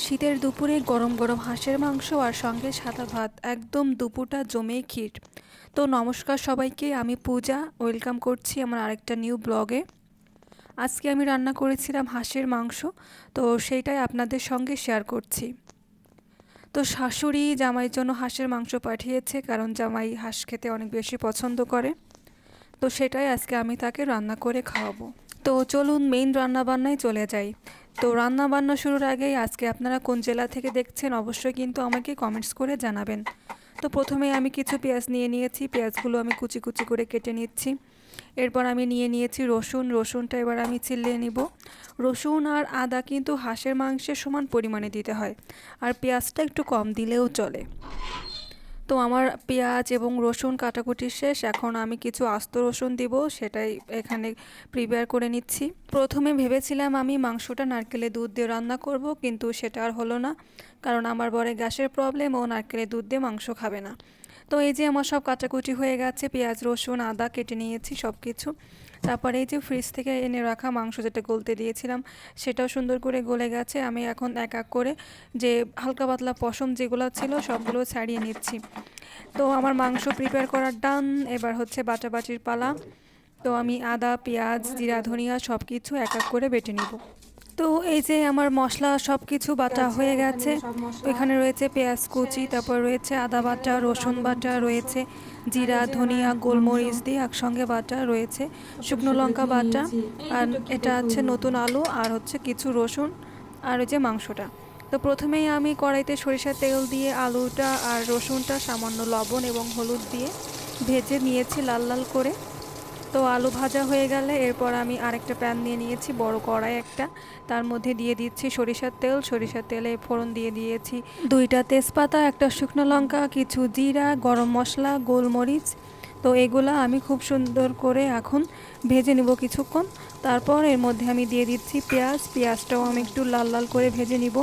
শীতের দুপুরে গরম গরম হাঁসের মাংস আর সঙ্গে সাদা ভাত, একদম দুপুরটা জমে ক্ষীর। তো নমস্কার সবাইকে, আমি পূজা, ওয়েলকাম করছি আমার আরেকটা নিউ ব্লগে। আজকে আমি রান্না করেছিলাম হাঁসের মাংস, তো সেইটাই আপনাদের সঙ্গে শেয়ার করছি। তো শাশুড়ি জামাইয়ের জন্য হাঁসের মাংস পাঠিয়েছে, কারণ জামাই হাঁস খেতে অনেক বেশি পছন্দ করে। তো সেটাই আজকে আমি তাকে রান্না করে খাওয়াবো। তো চলুন মেইন রান্নাবান্নায় চলে যাই। তো রান্নাবান্না শুরুর আগেই আজকে আপনারা কোন জেলা থেকে দেখছেন অবশ্যই কিন্তু আমাকে কমেন্টস করে জানাবেন। তো প্রথমে আমি কিছু পেঁয়াজ নিয়ে নিয়েছি, পেঁয়াজগুলো আমি কুচি কুচি করে কেটে নিচ্ছি। এরপর আমি নিয়ে নিয়েছি রসুনটা এবার আমি চিল্লিয়ে নিব। রসুন আর আদা কিন্তু হাঁসের মাংসের সমান পরিমাণে দিতে হয়, আর পেঁয়াজটা একটু কম দিলেও চলে। তো আমার পেঁয়াজ এবং রসুন কাটাকুটি শেষ, এখন আমি কিছু আস্ত রসুন দিব, সেটাই এখানে প্রিপেয়ার করে নিচ্ছি। প্রথমে ভেবেছিলাম আমি মাংসটা নারকেলের দুধ দিয়ে রান্না করব, কিন্তু সেটা আর হলো না, কারণ আমার বরে গ্যাসের প্রবলেম, ও নারকেলের দুধ দিয়ে মাংস খাবে না। তো এই যে আমার সব কাটাকুটি হয়ে গেছে, পেঁয়াজ রসুন আদা কেটে নিয়েছি সব কিছু। তারপরে এই যে ফ্রিজ থেকে এনে রাখা মাংস যেটা গলতে দিয়েছিলাম, সেটাও সুন্দর করে গলে গেছে। আমি এখন এক এক করে যে হালকা পাতলা পশম যেগুলো ছিল সবগুলো ছাড়িয়ে নিচ্ছি। তো আমার মাংস প্রিপেয়ার করার ডান, এবার হচ্ছে বাটাবাটির পালা। তো আমি আদা পেঁয়াজ জিরা ধনিয়া সব কিছু এক এক করে বেটে নিব। তো এই যে আমার মশলা সব কিছু বাটা হয়ে গেছে। এখানে রয়েছে পেঁয়াজ কুচি, তারপর রয়েছে আদা বাটা, রসুন বাটা, রয়েছে জিরা ধনিয়া গোলমরিচ দিয়ে একসঙ্গে বাটা, রয়েছে শুকনো লঙ্কা বাটা, আর এটা হচ্ছে নতুন আলু, আর হচ্ছে কিছু রসুন, আর ওই যে মাংসটা। তো প্রথমেই আমি কড়াইতে সরিষার তেল দিয়ে আলুটা আর রসুনটা সামান্য লবণ এবং হলুদ দিয়ে ভেজে নিয়েছি লাল লাল করে। তো আলু ভাজা হয়ে গেলে এরপর আমি আরেকটা প্যান নিয়ে নিয়েছি, বড় কড়াই একটা, তার মধ্যে দিয়ে দিচ্ছি সরিষার তেলে ফোড়ন দিয়ে দিয়েছি দুইটা তেজপাতা, একটা শুকনো লঙ্কা, কিছু জিরা, গরম মশলা, গোলমরিচ। তো এগুলা আমি খুব সুন্দর করে এখন ভেজে নিব কিছুক্ষণ। তারপর এর মধ্যে আমি দিয়ে দিচ্ছি পেঁয়াজটাও আমি একটু লাল লাল করে ভেজে নিব।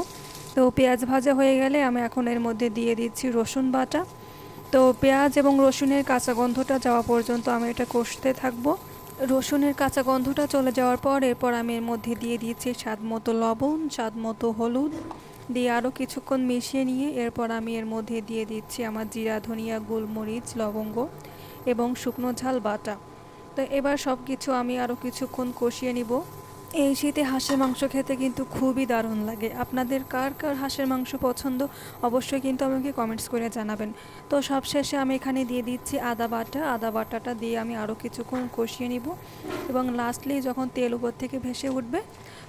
তো পেঁয়াজ ভাজা হয়ে গেলে আমি এখন এর মধ্যে দিয়ে দিচ্ছি রসুন বাটা। তো পেঁয়াজ এবং রসুনের কাঁচা গন্ধটা যাওয়া পর্যন্ত আমি এটা কষতে থাকবো। রসুনের কাঁচা গন্ধটা চলে যাওয়ার পর এরপর আমি এর মধ্যে দিয়ে দিয়েছি স্বাদ মতো লবণ, স্বাদ মতো হলুদ দিয়ে আরও কিছুক্ষণ মিশিয়ে নিয়ে এরপর আমি এর মধ্যে দিয়ে দিচ্ছি আমার জিরা ধনিয়া গোলমরিচ লবঙ্গ এবং শুকনো ঝাল বাটা। তো এবার সব কিছু আমি আরও কিছুক্ষণ কষিয়ে নিব। এই শীতে হাঁসের মাংস খেতে কিন্তু খুবই দারুণ লাগে। আপনাদের কার কার হাঁসের মাংস পছন্দ অবশ্যই কিন্তু আমাকে কমেন্টস করে জানাবেন। তো সবশেষে আমি এখানে দিয়ে দিচ্ছি আদা বাটাটা দিয়ে আমি আরও কিছুক্ষণ কষিয়ে নিব, এবং লাস্টলি যখন তেল উপর থেকে ভেসে উঠবে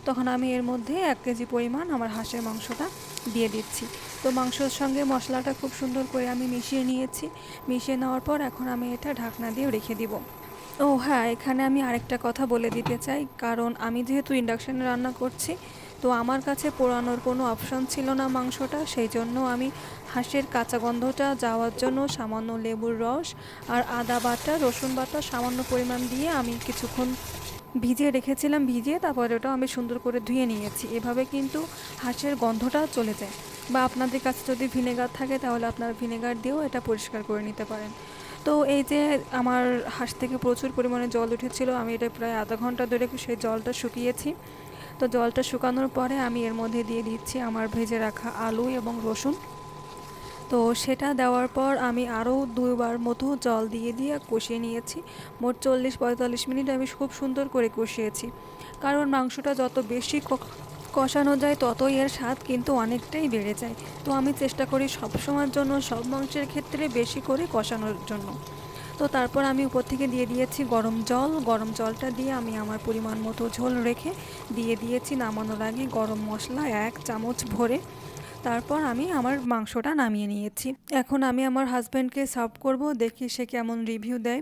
তখন আমি এর মধ্যে 1 কেজি পরিমাণ আমার হাঁসের মাংসটা দিয়ে দিচ্ছি। তো মাংসর সঙ্গে মশলাটা খুব সুন্দর করে আমি মিশিয়ে নিয়েছি। মিশিয়ে নেওয়ার পর এখন আমি এটা ঢাকনা দিয়ে রেখে দিব। ও হ্যাঁ, এখানে আমি আরেকটা কথা বলে দিতে চাই, কারণ আমি যেহেতু ইন্ডাকশানে রান্না করছি, তো আমার কাছে পোড়ানোর কোনো অপশন ছিল না মাংসটা, সেই জন্য আমি হাঁসের কাঁচা গন্ধটা যাওয়ার জন্য সামান্য লেবুর রস আর আদা বাটা রসুন বাটা সামান্য পরিমাণ দিয়ে আমি কিছুক্ষণ ভিজিয়ে রেখেছিলাম, ভিজিয়ে তারপর ওটা আমি সুন্দর করে ধুয়ে নিয়েছি। এভাবে কিন্তু হাঁসের গন্ধটা চলে যায়। বা আপনাদের কাছে যদি ভিনেগার থাকে তাহলে আপনারা ভিনেগার দিয়েও এটা পরিষ্কার করে নিতে পারেন। তো এই যে আমার হাঁস থেকে প্রচুর পরিমাণে জল উঠেছিল, আমি এটা প্রায় আধা ঘন্টা ধরে সেই জলটা শুকিয়েছি। তো জলটা শুকানোর পরে আমি এর মধ্যে দিয়ে দিচ্ছি আমার ভেজে রাখা আলু এবং রসুন। তো সেটা দেওয়ার পর আমি আরও 2বার মতো জল দিয়ে দিয়ে কষিয়ে নিয়েছি। মোট 40-45 মিনিট আমি খুব সুন্দর করে কষিয়েছি, কারণ মাংসটা যত বেশি কষানো যায় ততই এর স্বাদ কিন্তু অনেকটাই বেড়ে যায়। তো আমি চেষ্টা করি সবসময়ের জন্য সব মাংসের ক্ষেত্রে বেশি করে কষানোর জন্য। তো তারপর আমি উপর থেকে দিয়ে দিয়েছি গরম জলটা দিয়ে আমি আমার পরিমাণ মতো ঝোল রেখে দিয়ে দিয়েছি নামানোর আগে গরম মশলা 1 চামচ ভরে। তারপর আমি আমার মাংসটা নামিয়ে নিয়েছি। এখন আমি আমার হাজব্যান্ডকে সার্ভ করব, দেখি সে কেমন রিভিউ দেয়।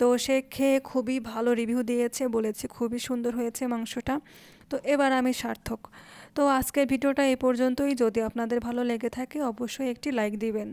তো সে খেয়ে খুবই ভালো রিভিউ দিয়েছে, বলেছে খুবই সুন্দর হয়েছে মাংসটা। তো এবার আমি সার্থক। তো আজকের ভিডিওটা এই পর্যন্তই। যদি আপনাদের ভালো লেগে থাকে অবশ্যই একটি লাইক দিবেন।